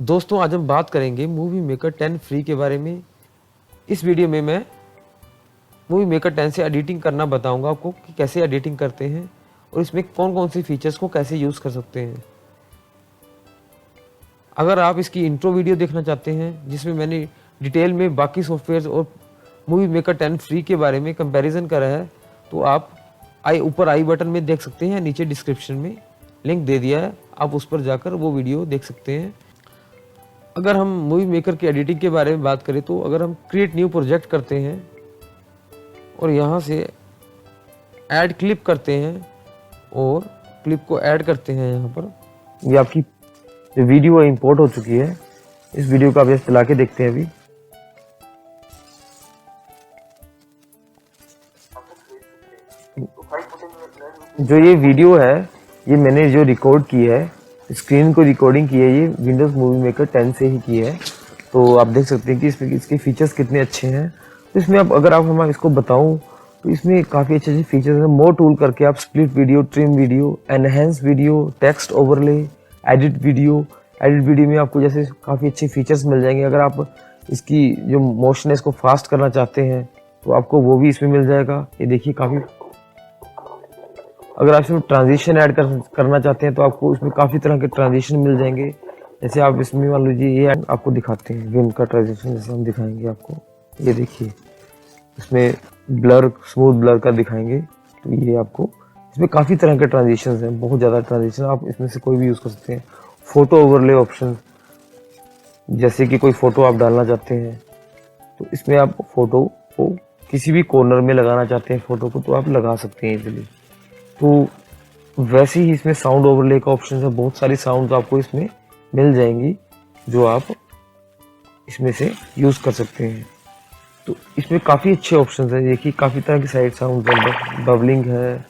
दोस्तों आज हम बात करेंगे मूवी मेकर 10 फ्री के बारे में। इस वीडियो में मैं मूवी मेकर 10 से एडिटिंग करना बताऊंगा आपको कि कैसे एडिटिंग करते हैं और इसमें कौन कौन से फीचर्स को कैसे यूज़ कर सकते हैं। अगर आप इसकी इंट्रो वीडियो देखना चाहते हैं जिसमें मैंने डिटेल में बाकी सॉफ्टवेयर और मूवी मेकर 10 फ्री के बारे में कंपैरिजन करा है तो आप ऊपर आई बटन में देख सकते हैं, नीचे डिस्क्रिप्शन में लिंक दे दिया है, आप उस पर जाकर वो वीडियो देख सकते हैं। अगर हम मूवी मेकर की एडिटिंग के बारे में बात करें तो अगर हम क्रिएट न्यू प्रोजेक्ट करते हैं और यहाँ से ऐड क्लिप करते हैं और क्लिप को ऐड करते हैं, यहाँ पर ये आपकी जो वीडियो है इंपोर्ट हो चुकी है। इस वीडियो को आप जैसे चला के देखते हैं अभी। जो ये वीडियो है ये मैंने जो रिकॉर्ड की है, स्क्रीन को रिकॉर्डिंग की है, ये विंडोज मूवी मेकर 10 से ही की है। तो आप देख सकते हैं कि इसमें इसके फीचर्स कितने अच्छे हैं। तो इसमें अगर मैं इसको बताऊं तो इसमें काफ़ी अच्छे अच्छे फीचर्स हैं। मोर टूल करके आप split video, trim video, enhance video, text overlay, edit video में आपको जैसे काफ़ी अच्छे फीचर्स मिल जाएंगे। अगर आप इसकी जो मोशन है इसको फास्ट करना चाहते हैं तो आपको वो भी इसमें मिल जाएगा। ये देखिए काफ़ी, अगर आप इसमें ट्रांजिशन ऐड करना चाहते हैं तो आपको इसमें काफ़ी तरह के ट्रांजिशन मिल जाएंगे। जैसे आप इसमें मान लीजिए ये आपको दिखाते हैं विम का ट्रांजिशन, जैसे हम दिखाएंगे आपको। ये देखिए इसमें ब्लर, स्मूथ ब्लर का दिखाएंगे तो ये आपको इसमें काफ़ी तरह के ट्रांजिशन हैं, बहुत ज़्यादा ट्रांजिशन, आप इसमें से कोई भी यूज़ कर सकते हैं। फोटो ओवरले ऑप्शन, जैसे कि कोई फ़ोटो आप डालना चाहते हैं तो इसमें आप फोटो को किसी भी कॉर्नर में लगाना चाहते हैं फ़ोटो को तो आप लगा सकते हैं इजीली। तो वैसे ही इसमें साउंड ओवरले का ऑप्शन है, बहुत सारी साउंड आपको इसमें मिल जाएंगी जो आप इसमें से यूज़ कर सकते हैं। तो इसमें काफ़ी अच्छे ऑप्शन हैं। देखिए काफ़ी तरह की साइड साउंड है, बबलिंग है,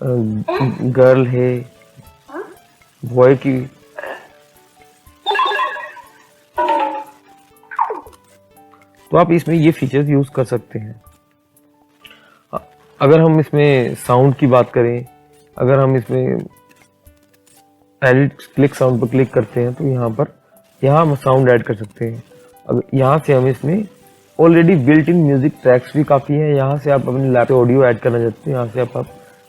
गर्ल है, बॉय की, तो आप इसमें ये फीचर्स यूज़ कर सकते हैं। अगर हम इसमें साउंड की बात करें, अगर हम इसमें एडिट क्लिक साउंड पर क्लिक करते हैं तो यहाँ हम साउंड ऐड कर सकते हैं। अब यहाँ से हम इसमें already built in music tracks भी काफ़ी हैं। यहाँ से आप अपने लैपटॉप ऑडियो ऐड करना चाहते हैं, यहाँ से आप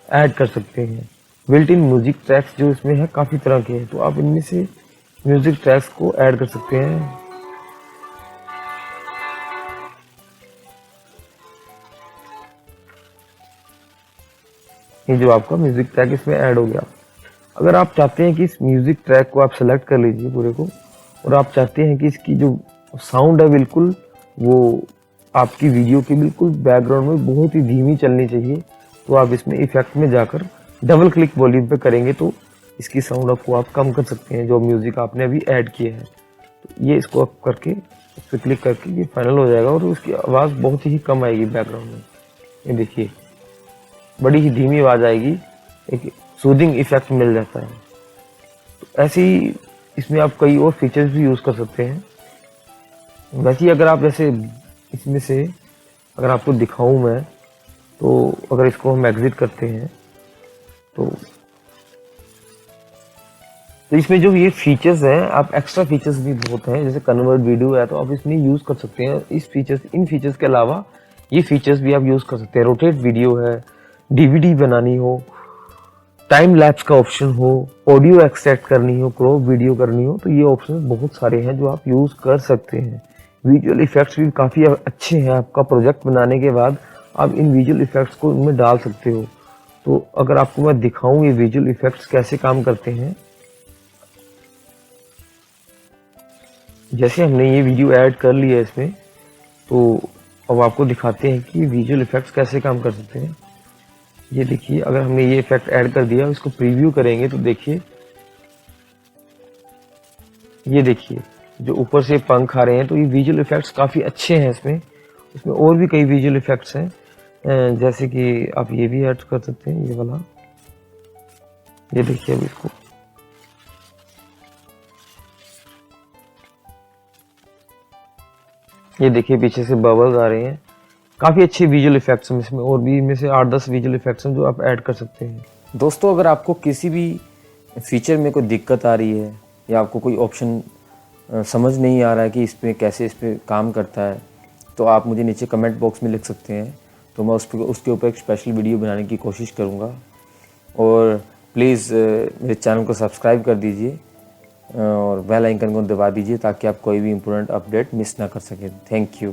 ऐड कर सकते हैं। बिल्ट इन म्यूजिक ट्रैक्स जो इसमें है काफ़ी तरह के हैं, तो आप इनमें से म्यूजिक ट्रैक्स को ऐड कर सकते हैं। ये जो आपका म्यूजिक ट्रैक इसमें ऐड हो गया। अगर आप चाहते हैं कि इस म्यूजिक ट्रैक को आप सेलेक्ट कर लीजिए पूरे को, और आप चाहते हैं कि इसकी जो साउंड है बिल्कुल वो आपकी वीडियो की बिल्कुल बैकग्राउंड में बहुत ही धीमी चलनी चाहिए, तो आप इसमें इफेक्ट में जाकर डबल क्लिक वॉल्यूम पे करेंगे तो इसकी साउंड आपको आप कम कर सकते हैं जो म्यूजिक आपने अभी ऐड किया है। तो ये इसको आप करके इस पर क्लिक करके ये फाइनल हो जाएगा और उसकी आवाज़ बहुत ही कम आएगी बैकग्राउंड में। ये देखिए बड़ी ही धीमी आवाज़ आएगी, एक सूदिंग इफेक्ट मिल जाता है। तो ऐसे ही इसमें आप कई और फीचर्स भी यूज़ कर सकते हैं। वैसे ही अगर आप जैसे इसमें से अगर आपको दिखाऊं मैं, तो अगर इसको हम एग्जिट करते हैं तो इसमें जो ये फीचर्स हैं, आप एक्स्ट्रा फीचर्स भी बहुत हैं, जैसे कन्वर्ट वीडियो है तो आप इसमें यूज़ कर सकते हैं। इन फीचर्स के अलावा ये फीचर्स भी आप यूज़ कर सकते हैं। रोटेट वीडियो है, डीवीडी बनानी हो, टाइम लैप्स का ऑप्शन हो, ऑडियो एक्सट्रैक्ट करनी हो, क्रॉप वीडियो करनी हो, तो ये ऑप्शन बहुत सारे हैं जो आप यूज़ कर सकते हैं। विजुअल इफेक्ट्स भी काफ़ी अच्छे हैं। आपका प्रोजेक्ट बनाने के बाद आप इन विजुअल इफेक्ट्स को इनमें डाल सकते हो। तो अगर आपको मैं दिखाऊं ये विजुअल इफेक्ट्स कैसे काम करते हैं, जैसे हमने ये वीडियो ऐड कर लिया है इसमें, तो अब आपको दिखाते हैं कि विजुअल इफेक्ट्स कैसे काम कर सकते हैं। ये देखिए अगर हमने ये इफेक्ट ऐड कर दिया, इसको प्रीव्यू करेंगे तो देखिए ये देखिए जो ऊपर से पंख आ रहे हैं, तो ये विजुअल इफेक्ट्स काफ़ी अच्छे हैं इसमें और भी कई विजुअल इफेक्ट्स हैं, जैसे कि आप ये भी ऐड कर सकते हैं, ये वाला। ये देखिए अब इसको ये देखिए पीछे से बबल्स आ रहे हैं, काफ़ी अच्छे विजुअल इफेक्ट्स हैं इसमें, और भी इनमें से 8-10 विजुअल इफेक्ट्स हैं जो आप ऐड कर सकते हैं। दोस्तों अगर आपको किसी भी फीचर में कोई दिक्कत आ रही है या आपको कोई ऑप्शन समझ नहीं आ रहा है कि कैसे इस पे काम करता है, तो आप मुझे नीचे कमेंट बॉक्स में लिख सकते हैं, तो मैं उसके ऊपर एक स्पेशल वीडियो बनाने की कोशिश करूँगा। और प्लीज़ मेरे चैनल को सब्सक्राइब कर दीजिए और बेल आइकन को दबा दीजिए ताकि आप कोई भी इम्पोर्टेंट अपडेट मिस ना कर सकें। Thank you.